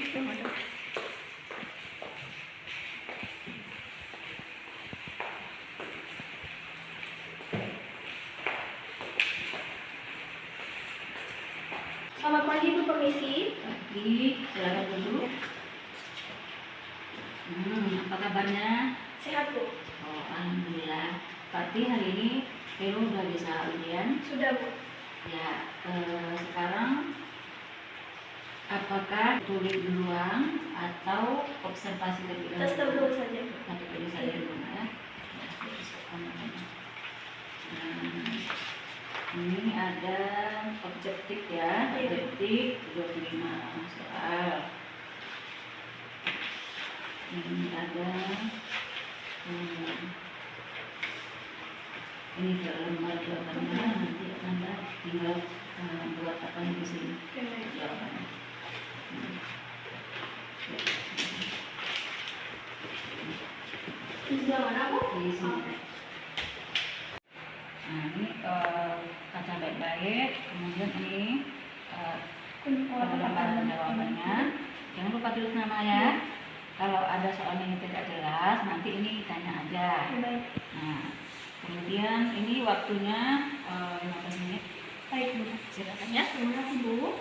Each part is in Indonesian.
Selamat pagi Bu, permisi. Pagi, silakan duduk. Apa kabarnya? Sehat Bu? Oh, alhamdulillah. Berarti hari ini Vero udah bisa ujian? Sudah Bu. Ya, sekarang apakah tulis duluan atau observasi lebih Tes dulu saja. Nanti tulis saja dulu ya. Ini ada objektif ya, objektif 25 soal. Ini ada ini lembar jawabannya, nanti Anda tinggal buat apa di sini jawabannya. Di sebelah mana Bu? Di sini. Nah, ini kaca baik-baik, kemudian ini lembar jawabannya. Jangan lupa tulis nama ya. Kalau ada soal yang tidak jelas, nanti ini tanya aja. Nah, kemudian ini waktunya 15 menit. Baik Bu. Silakan ya. Terima kasih Bu.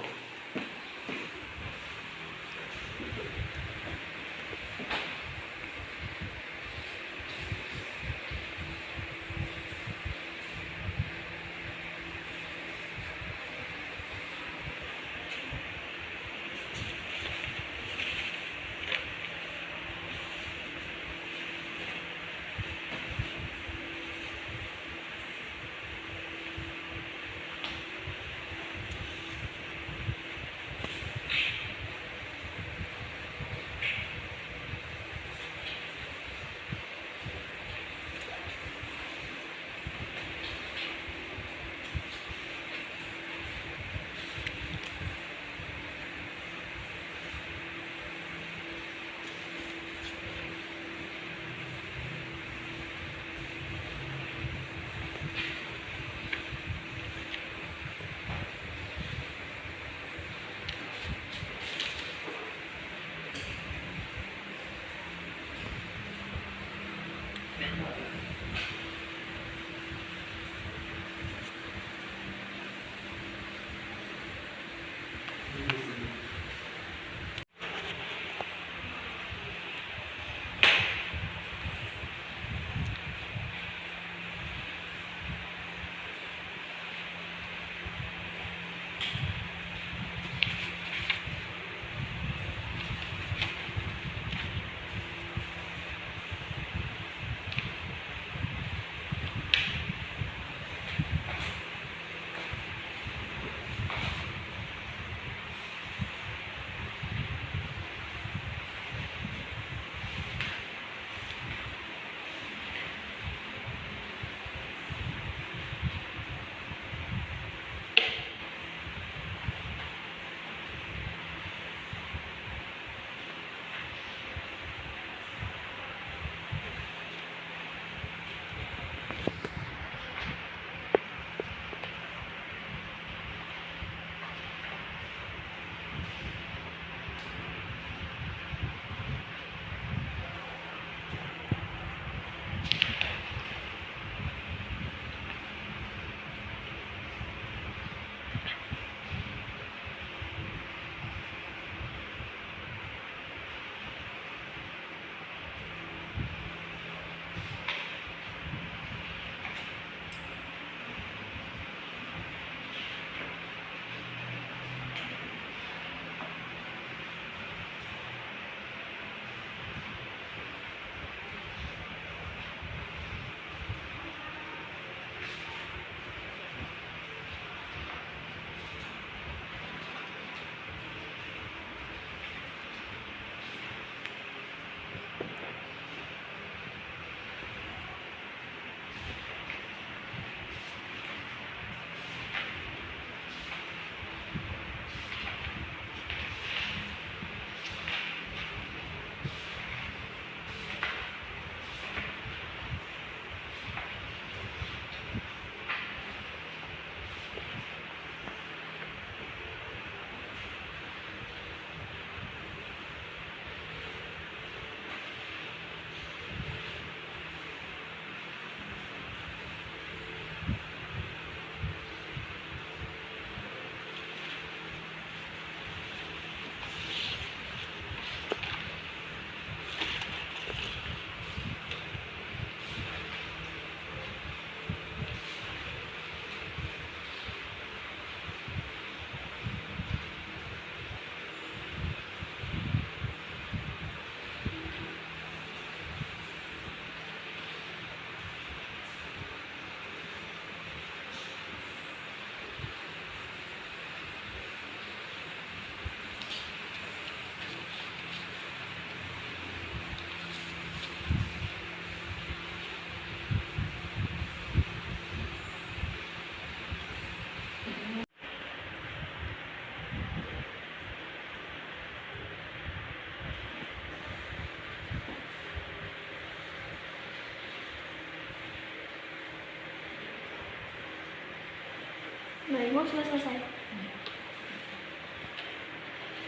Baik, Bu, sudah selesai.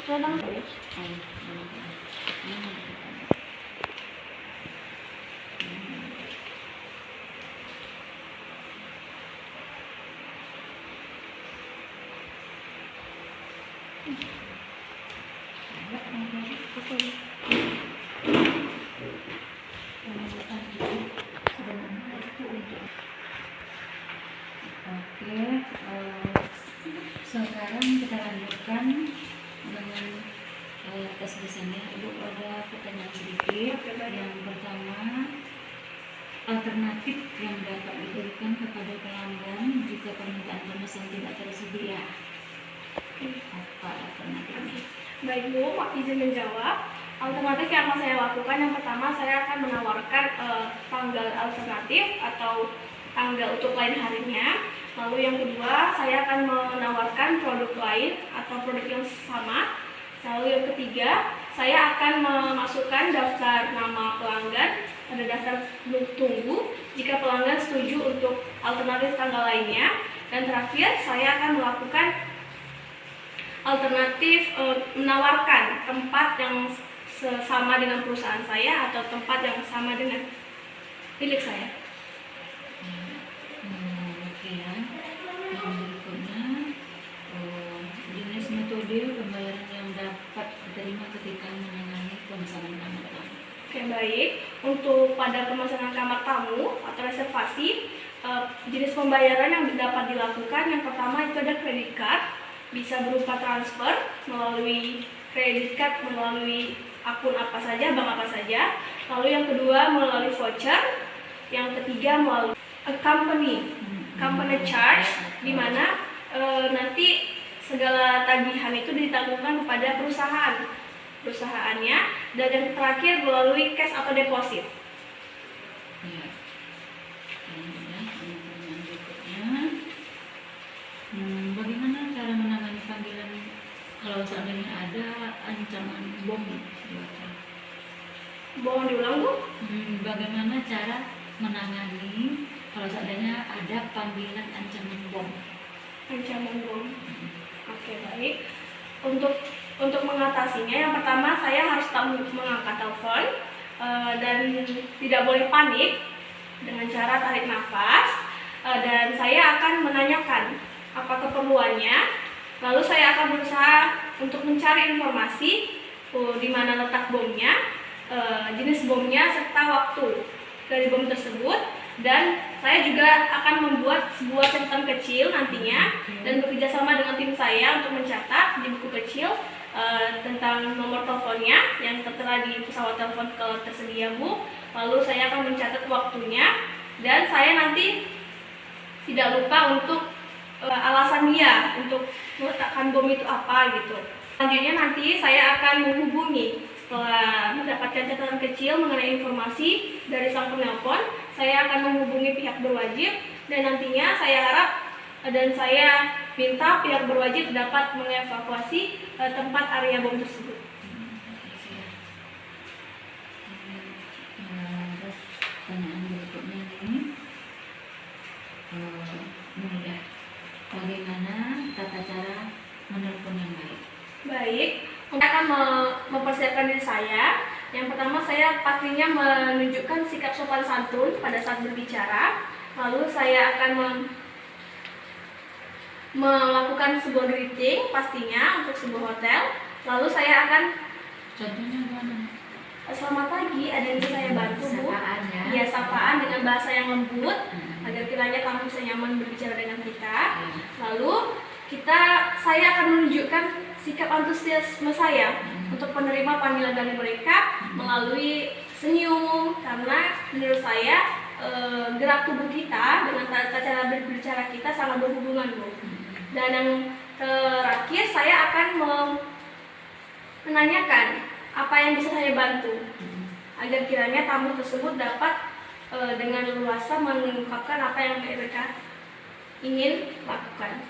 Tentang Oke, sekarang kita lanjutkan dengan tes di sini. Ibu ada pertanyaan sedikit. Oke, baik. Yang pertama, alternatif yang dapat diberikan kepada pelanggan jika permintaan pemesan tidak tersedia. Apa alternatifnya? Baik, Bu, Pak izin menjawab. Alternatif yang akan saya lakukan, yang pertama saya akan menawarkan tanggal alternatif atau tanggal untuk lain harinya. Lalu yang kedua, saya akan menawarkan produk lain atau produk yang sama. Lalu yang ketiga, saya akan memasukkan daftar nama pelanggan pada daftar tunggu jika pelanggan setuju untuk alternatif tanggal lainnya. Dan terakhir, saya akan melakukan alternatif menawarkan tempat yang sama dengan perusahaan saya atau tempat yang sama dengan milik saya. Oke ya. Yang berikutnya, jenis metode pembayaran yang dapat diterima ketika menangani pemesanan kamar tamu. Oke, baik. Untuk pada pemesanan kamar tamu atau reservasi, jenis pembayaran yang dapat dilakukan yang pertama itu ada credit card, bisa berupa transfer melalui credit card melalui akun apa saja, bank apa saja. Lalu yang kedua melalui voucher, yang ketiga melalui company charge, di mana nanti segala tagihan itu ditanggungkan kepada perusahaannya, dan yang terakhir melalui cash atau deposit. Ya. Kemudian pertanyaan berikutnya, bagaimana cara menangani panggilan kalau seandainya ada ancaman bom? Mohon diulang, Bu. Bagaimana cara menangani kalau seandainya ada panggilan ancaman bom? Ancaman bom. Oke, baik. Untuk mengatasinya, yang pertama saya harus mengangkat telepon dan tidak boleh panik dengan cara tarik nafas, dan saya akan menanyakan apa keperluannya. Lalu saya akan berusaha untuk mencari informasi di mana letak bomnya, jenis bomnya serta waktu dari bom tersebut. Dan saya juga akan membuat sebuah catatan kecil nantinya dan bekerjasama dengan tim saya untuk mencatat di buku kecil tentang nomor teleponnya yang tertera di pesawat telepon kalau tersedia, Bu. Lalu saya akan mencatat waktunya dan saya nanti tidak lupa untuk alasan dia untuk meletakkan bom itu apa gitu. Selanjutnya nanti saya akan menghubungi setelah mendapatkan catatan kecil mengenai informasi dari sang penelpon. Saya akan menghubungi pihak berwajib dan nantinya saya harap dan saya minta pihak berwajib dapat mengevakuasi tempat area bom tersebut. Pertanyaan berikutnya ini, mudah. Bagaimana tata cara menelpon yang baik? Baik, saya akan mempersiapkan diri saya. Yang pertama saya pastinya menunjukkan sikap sopan santun pada saat berbicara. Lalu saya akan melakukan sebuah greeting pastinya untuk sebuah hotel. Lalu saya akan Contohnya gimana? selamat pagi, ada yang bisa saya bantu, Bu? Sapaan ya? Iya, sapaan dengan bahasa yang lembut agar kiranya kamu bisa nyaman berbicara dengan kita. Lalu saya akan menunjukkan sikap antusiasme saya untuk menerima panggilan dari mereka melalui senyum, karena menurut saya gerak tubuh kita dengan tata cara berbicara kita sangat berhubungan, Bu. Dan yang terakhir saya akan menanyakan apa yang bisa saya bantu agar kiranya tamu tersebut dapat dengan leluasa mengungkapkan apa yang mereka ingin lakukan.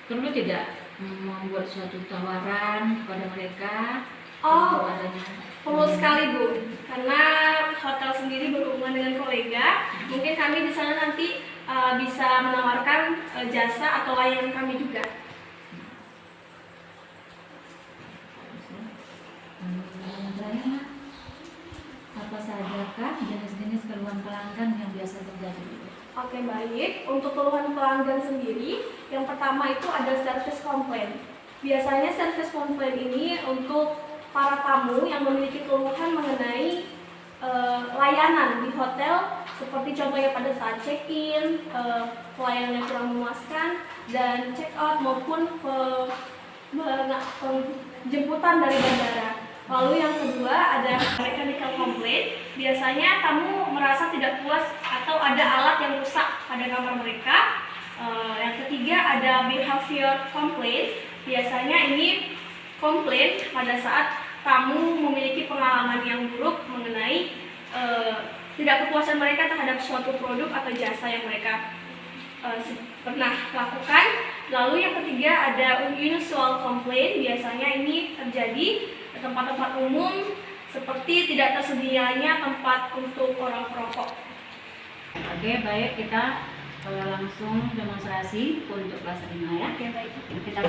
Perlu tidak membuat suatu tawaran kepada mereka? Oh, adanya perlu sekali, Bu, karena hotel sendiri berhubungan dengan kolega. Mungkin kami di sana nanti bisa menawarkan jasa atau layanan kami juga. Apa sajakah jenis-jenis keluhan pelanggan yang biasa terjadi? Oke, baik. Untuk keluhan pelanggan sendiri, yang pertama itu ada service complaint. Biasanya service complaint ini untuk para tamu yang memiliki keluhan mengenai layanan di hotel, seperti contohnya pada saat check-in, pelayanan yang kurang memuaskan, dan check-out maupun jemputan dari bandara. Lalu yang kedua ada mechanical complaint. Biasanya tamu merasa tidak puas atau ada alat yang rusak pada kamar mereka. Yang ketiga ada behavior complaint. Biasanya ini komplain pada saat tamu memiliki pengalaman yang buruk mengenai tidak kepuasan mereka terhadap suatu produk atau jasa yang mereka pernah lakukan. Lalu yang ketiga ada unusual complaint. Biasanya ini terjadi di tempat-tempat umum seperti tidak tersedianya tempat untuk orang perokok. Oke, baik, kita langsung demonstrasi untuk kelas 5 ya. Oke, baik. Kita